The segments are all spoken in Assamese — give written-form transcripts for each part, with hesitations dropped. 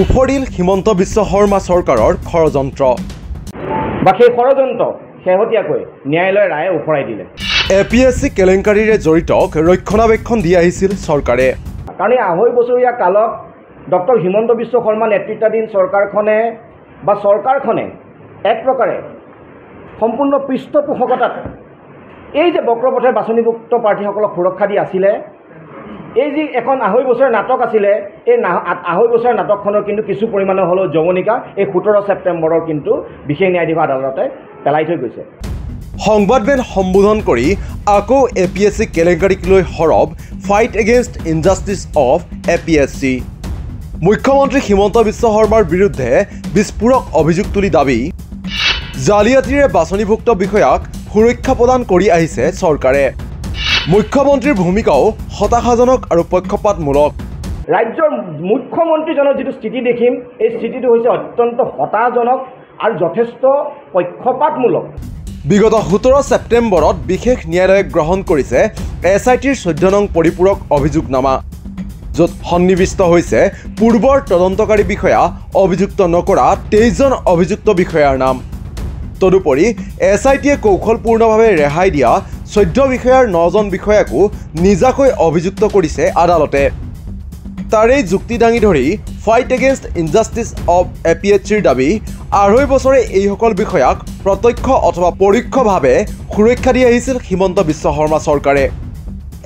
উফৰিল হিমন্ত বিশ্ব শৰ্মা চৰকাৰৰ ষড়যন্ত্ৰ বা সেই ষড়যন্ত্ৰ শেহতীয়াকৈ ন্যায়ালয়ৰ ৰায়ে উফৰাই দিলে। APSC কেলেংকাৰীৰে জড়িতক ৰক্ষণাবেক্ষণ দি আহিছিল চৰকাৰে। কাৰণ এই ২.৫ বছৰীয়া কালত ডক্টৰ হিমন্ত বিশ্ব শৰ্মা নেতৃত্বাধীন চৰকাৰখনে এক প্ৰকাৰে সম্পূৰ্ণ পৃষ্ঠপোষকতাত এই যে বক্ৰপথৰ বাছনিভুক্ত প্ৰাৰ্থীসকলক সুৰক্ষা দি আছিলে, এই যি এখন ২.৫ বছৰীয়া নাটক আছিলে, এই ২.৫ বছৰীয়া নাটকখনৰ কিন্তু কিছু পৰিমাণৰ হ'লেও যৱনিকা এই ১৭ ছেপ্টেম্বৰৰ কিন্তু বিশেষ ন্যায়াধীশ আদালতে পেলাই থৈ গৈছে। সংবাদমেল সম্বোধন কৰি আকৌ APSC কেলেংকাৰীক লৈ সৰব fight against injustice of APSC। মুখ্যমন্ত্ৰী হিমন্ত বিশ্ব শৰ্মাৰ বিৰুদ্ধে বিস্ফোৰক অভিযোগ তুলি দাবী, জালিয়াতিৰে বাছনিভুক্ত বিষয়াক সুৰক্ষা প্ৰদান কৰি আহিছে চৰকাৰে। মুখ্যমন্ত্ৰীৰ ভূমিকাও হতাশাজনক আৰু পক্ষপাতমূলক। ৰাজ্যৰ মুখ্যমন্ত্ৰীজনৰ যিটো স্থিতি দেখিম, এই স্থিতিটো হৈছে অত্যন্ত হতাশাজনক আৰু যথেষ্ট পক্ষপাতমূলক। বিগত ১৭ ছেপ্টেম্বৰত বিশেষ ন্যায়ালয়ে গ্ৰহণ কৰিছে SITৰ ১৪ নং পৰিপূৰক অভিযোগনামা, য'ত সন্নিৱিষ্ট হৈছে পূৰ্বৰ তদন্তকাৰী বিষয়া অভিযুক্ত নকৰা ২৩জন অভিযুক্ত বিষয়াৰ নাম। তদুপৰি SITয়ে কৌশলপূৰ্ণভাৱে ৰেহাই দিয়া ১৪ বিষয়াৰ ৯জন বিষয়াকো নিজাকৈ অভিযুক্ত কৰিছে আদালতে। তাৰেই যুক্তি দাঙি ধৰি ফাইট এগেইনষ্ট ইনজাষ্টিছ অফ APSCৰ দাবী, ২.৫ বছৰে এইসকল বিষয়াক প্ৰত্যক্ষ অথবা পৰোক্ষভাৱে সুৰক্ষা দি আহিছিল হিমন্ত বিশ্ব শৰ্মা চৰকাৰে।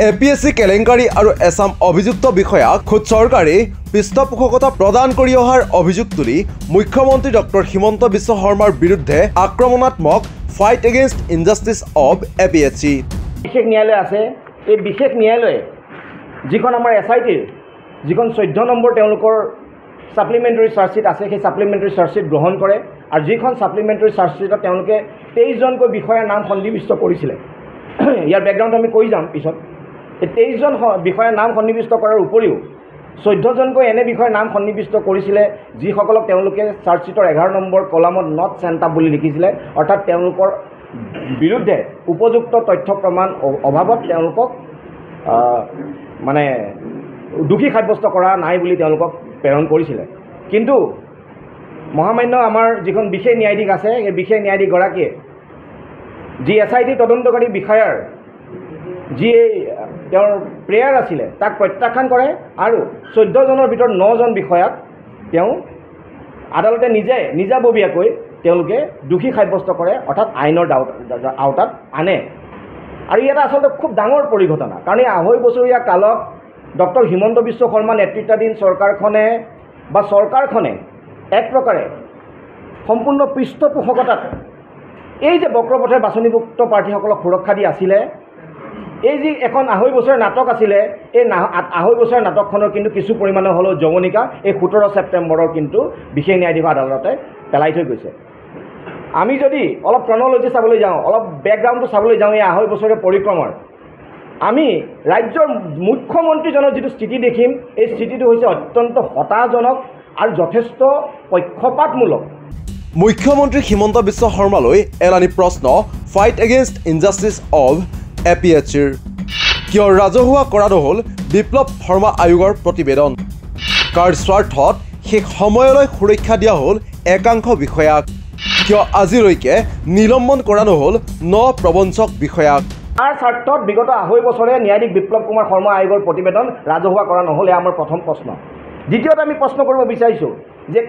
APSC কেলেংকাৰী আৰু এছাম অভিযুক্ত বিষয়াক খোদ চৰকাৰে পৃষ্ঠপোষকতা প্ৰদান কৰি অহাৰ অভিযোগ তুলি মুখ্যমন্ত্ৰী ডক্টৰ হিমন্ত বিশ্ব শৰ্মাৰ বিৰুদ্ধে আক্ৰমণাত্মক fight against injustice of APSC। বিশেষ ন্যায়ালয় আছে, এই বিশেষ ন্যায়ালয়ে যিখন আমাৰ SITৰ যিখন ১৪ নম্বৰ তেওঁলোকৰ ছাপ্লিমেণ্টাৰী চাৰ্জশ্বিট আছে, সেই ছাপ্লিমেণ্টাৰী চাৰ্জশ্বিট গ্ৰহণ কৰে আৰু যিখন ছাপ্লিমেণ্টাৰী চাৰ্জশ্বিটত তেওঁলোকে ২৩জনকৈ বিষয়াৰ নাম সন্নিৱিষ্ট কৰিছিলে। ইয়াৰ বেকগ্ৰাউণ্ড আমি কৈ যাম পিছত। এই ২৩জন বিষয়াৰ নাম সন্নিৱিষ্ট কৰাৰ উপৰিও ১৪জনকৈ এনে বিষয়াৰ নাম সন্নিৱিষ্ট কৰিছিলে যিসকলক তেওঁলোকে চাৰ্জশ্বিটৰ ১১ নম্বৰ কলামত নট চেণ্ট আপ বুলি লিখিছিলে, অৰ্থাৎ তেওঁলোকৰ বিৰুদ্ধে উপযুক্ত তথ্য প্ৰমাণ অভাৱত তেওঁলোকক মানে দোষী সাব্যস্ত কৰা নাই বুলি তেওঁলোকক প্ৰেৰণ কৰিছিলে। কিন্তু মহামান্য আমাৰ যিখন বিশেষ ন্যায়াধীশ আছে, সেই বিশেষ ন্যায়াধীশগৰাকীয়ে যি SIT তদন্তকাৰী বিষয়াৰ যি তেওঁৰ প্ৰেয়াৰ আছিলে তাক প্ৰত্যাখ্যান কৰে আৰু ১৪জনৰ ভিতৰত ৯জন বিষয়াক তেওঁ আদালতে নিজাববীয়াকৈ তেওঁলোকে দোষী সাব্যস্ত কৰে, অৰ্থাৎ আইনৰ আওতাত আনে। আৰু ইয়াত আচলতে খুব ডাঙৰ পৰিঘটনা, কাৰণ এই ২.৫ বছৰীয়া কালত ডক্টৰ হিমন্ত বিশ্ব শৰ্মা নেতৃত্বাধীন চৰকাৰখনে এক প্ৰকাৰে সম্পূৰ্ণ পৃষ্ঠপোষকতাত এই যে বক্ৰপথৰ বাছনিভুক্ত প্ৰাৰ্থীসকলক সুৰক্ষা দি আছিলে, এই যি এখন ২.৫ বছৰীয়া নাটক আছিলে, এই ২.৫ বছৰীয়া নাটকখনৰ কিন্তু কিছু পৰিমাণৰ হ'লেও যৱনিকা এই ১৭ ছেপ্টেম্বৰৰ কিন্তু বিশেষ ন্যায়াধীশ আদালতে পেলাই থৈ গৈছে। আমি যদি অলপ ক্ৰন'লজি চাবলৈ যাওঁ, অলপ বেকগ্ৰাউণ্ডটো চাবলৈ যাওঁ এই ২.৫ বছৰীয়া পৰিক্ৰমাৰ, আমি ৰাজ্যৰ মুখ্যমন্ত্ৰীজনৰ যিটো স্থিতি দেখিম, এই স্থিতিটো হৈছে অত্যন্ত হতাশাজনক আৰু যথেষ্ট পক্ষপাতমূলক। মুখ্যমন্ত্ৰী হিমন্ত বিশ্ব শৰ্মালৈ এলানি প্ৰশ্ন ফাইট এগেইনষ্ট ইনজাষ্টিছ অফ APSCৰ। কিয় ৰাজহুৱা কৰা নহ'ল বিপ্লৱ শৰ্মা আয়োগৰ প্ৰতিবেদন? কাৰ স্বাৰ্থত শেষ সময়লৈ সুৰক্ষা দিয়া হ'ল একাংশ বিষয়াক? কিয় আজিলৈকে নিলম্বন কৰা নহ'ল ৯ প্ৰবঞ্চক বিষয়াক? তাৰ স্বাৰ্থত বিগত ২.৫ বছৰে ন্যায়াধীশ বিপ্লৱ কুমাৰ শৰ্মা আয়োগৰ প্ৰতিবেদন ৰাজহুৱা কৰা নহ'ল? এয়া আমাৰ প্ৰথম প্ৰশ্ন। দ্বিতীয়তে আমি প্ৰশ্ন কৰিব বিচাৰিছোঁ যে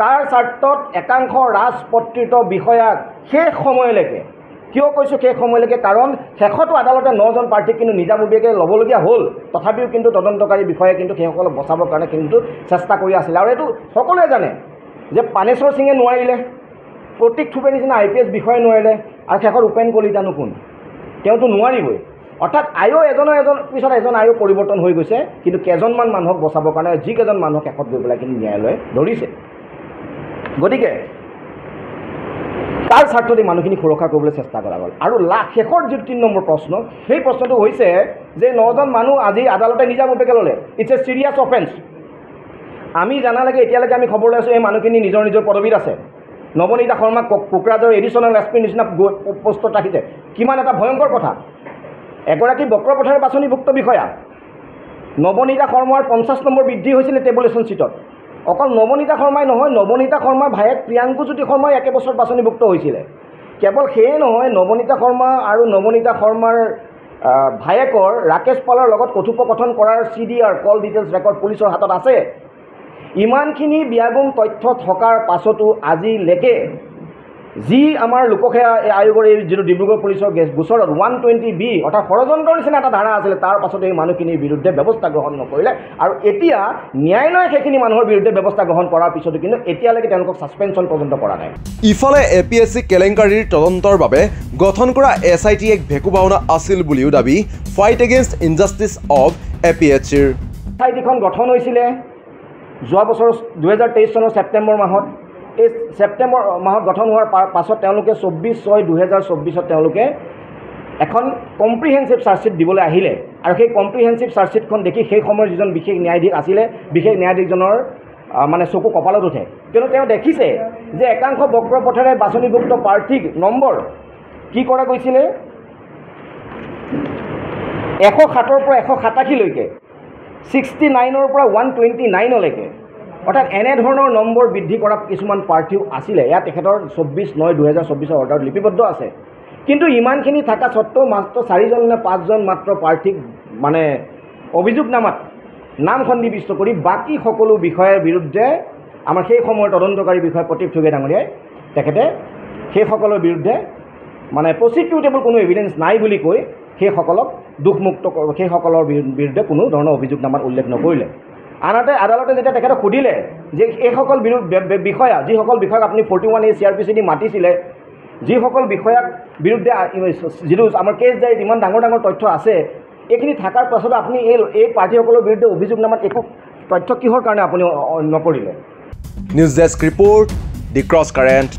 কাৰ স্বাৰ্থত একাংশ ৰাজপত্ৰিত বিষয়াক শেষ সময়লৈকে, কিয় কৈছোঁ শেষ সময়লৈকে, কাৰণ শেষতো আদালতে ৯জন প্ৰাৰ্থীক কিন্তু নিজাববীয়াকৈ ল'বলগীয়া হ'ল, তথাপিও কিন্তু তদন্তকাৰী বিষয়াই কিন্তু সেইসকলক বচাবৰ কাৰণে কিন্তু চেষ্টা কৰি আছিলে। আৰু এইটো সকলোৱে জানে যে পানেশ্বৰ সিঙে নোৱাৰিলে, প্ৰতীক থুপে নিচিনা IPS বিষয়াই নোৱাৰিলে, আৰু শেষত উপেন কলিতানো কোন? তেওঁতো নোৱাৰিবই। অৰ্থাৎ এজনৰ পিছত এজন আয়োগ পৰিৱৰ্তন হৈ গৈছে, কিন্তু কেইজনমান মানুহক বচাবৰ কাৰণে যিকেইজন মানুহক শেষত গৈ পেলাই কিন্তু ন্যায়ালয়ে ধৰিছে। গতিকে তাৰ স্বাৰ্থতে মানুহখিনি সুৰক্ষা কৰিবলৈ চেষ্টা কৰা হ'ল। আৰু শেষৰ যি ৩ নম্বৰ প্ৰশ্ন, সেই প্ৰশ্নটো হৈছে যে 9জন মানুহ আজি আদালতে নিজাববীয়াকৈ ল'লে, ইটছ এ চিৰিয়াছ অফেন্স। আমি জানালৈকে এতিয়ালৈকে আমি খবৰ লৈছোঁ এই মানুহখিনি নিজৰ পদবীত আছে। নৱনীতা শৰ্মাক কোকৰাঝাৰৰ এডিশ্যনেল এছপিৰ নিচিনা পোষ্টত ৰাখিছে, কিমান এটা ভয়ংকৰ কথা। এগৰাকী বক্ৰপথৰ বাছনিভুক্ত বিষয়া নৱনীতা শৰ্মাৰ 50 নম্বৰ বৃদ্ধি হৈছিলে টেবুলেশ্যন চিটত, অকল নৱনীতা শৰ্মাই নহয়, নৱনীতা শৰ্মাৰ ভায়েক প্ৰিয়াংকুজ্যোতি শৰ্মাই একে বছৰত বাছনিভুক্ত হৈছিলে। কেৱল সেয়ে নহয়, নৱনীতা শৰ্মা আৰু নৱনীতা শৰ্মাৰ ভায়েকৰ ৰাকেশ পালৰ লগত কথোপকথন কৰাৰ CDR কল ডিটেইলছ ৰেকৰ্ড পুলিচৰ হাতত আছে। ইমানখিনি বিয়াগুম তথ্য থকাৰ পাছতো আজিলৈকে যি আমাৰ লোকসেৱা আয়োগৰ এই যিটো ডিব্ৰুগড় পুলিচৰ গোচৰত 120B অৰ্থাৎ ষড়যন্ত্ৰৰ নিচিনা এটা ধাৰা আছিলে, তাৰ পাছতো এই মানুহখিনিৰ বিৰুদ্ধে ব্যৱস্থা গ্ৰহণ নকৰিলে। আৰু এতিয়া ন্যায়ালয়ে সেইখিনি মানুহৰ বিৰুদ্ধে ব্যৱস্থা গ্ৰহণ কৰাৰ পিছতো কিন্তু এতিয়ালৈকে তেওঁলোকক ছাছপেনশ্যন পৰ্যন্ত কৰা নাই। ইফালে APSC কেলেংকাৰীৰ তদন্তৰ বাবে গঠন কৰা SIT এক ভেকু ভাওনা আছিল বুলিও দাবী ফাইট এগেইনষ্ট ইনজাষ্টিছ অৱ APSCৰ। SITখন গঠন হৈছিলে যোৱা বছৰ 2023 চনৰ ছেপ্টেম্বৰ মাহত। এই ছেপ্টেম্বৰ মাহত গঠন হোৱাৰ পাছত তেওঁলোকে 24/6/2024 তেওঁলোকে এখন কম্প্ৰিহেনচিভ চাৰ্জশ্বিট দিবলৈ আহিলে। আৰু সেই কম্প্ৰিহেনচিভ চাৰ্জশ্বিটখন দেখি সেই সময়ৰ যিজন বিশেষ ন্যায়াধীশ আছিলে, বিশেষ ন্যায়াধীশজনৰ মানে চকু কপালত উঠে। কিয়নো তেওঁ দেখিছে যে একাংশ বক্ৰ পথেৰে বাছনিভুক্ত প্ৰাৰ্থীক নম্বৰ কি কৰা গৈছিলে 107ৰ পৰা 187লৈকে, 69ৰ পৰা 129লৈকে, অৰ্থাৎ এনেধৰণৰ নম্বৰ বৃদ্ধি কৰা কিছুমান প্ৰাৰ্থীও আছিলে। এয়া তেখেতৰ 24/9/2024 অৰ্ডাৰত লিপিবদ্ধ আছে। কিন্তু ইমানখিনি থকা স্বত্তেও মাত্ৰ 4জন নে 5জন মাত্ৰ প্ৰাৰ্থীক মানে অভিযোগনামাত নাম সন্নিৱিষ্ট কৰি বাকী সকলো বিষয়ৰ বিৰুদ্ধে আমাৰ সেই সময়ৰ তদন্তকাৰী বিষয়া প্ৰতীপ চুগে ডাঙৰীয়াই তেখেতে সেইসকলৰ বিৰুদ্ধে মানে প্ৰচিকিউটেবল কোনো এভিডেঞ্চ নাই বুলি কৈ সেইসকলক দোষমুক্ত সেইসকলৰ বিৰুদ্ধে কোনো ধৰণৰ অভিযোগনামাত উল্লেখ নকৰিলে। আনহাতে আদালতে যেতিয়া তেখেতক সুধিলে যে এইসকল বিষয়া যিসকল বিষয়াক আপুনি 41A CRPC দি মাতিছিলে, যিসকল বিষয়াক বিৰুদ্ধে যিটো আমাৰ কেছ ডায়েৰীত ইমান ডাঙৰ ডাঙৰ তথ্য আছে, এইখিনি থকাৰ পাছত আপুনি এই প্ৰাৰ্থীসকলৰ বিৰুদ্ধে অভিযোগনামাত একো তথ্য কিহৰ কাৰণে আপুনি নকৰিলে? নিউজ ডেস্ক ৰিপৰ্ট, দি ক্ৰছ কাৰেণ্ট।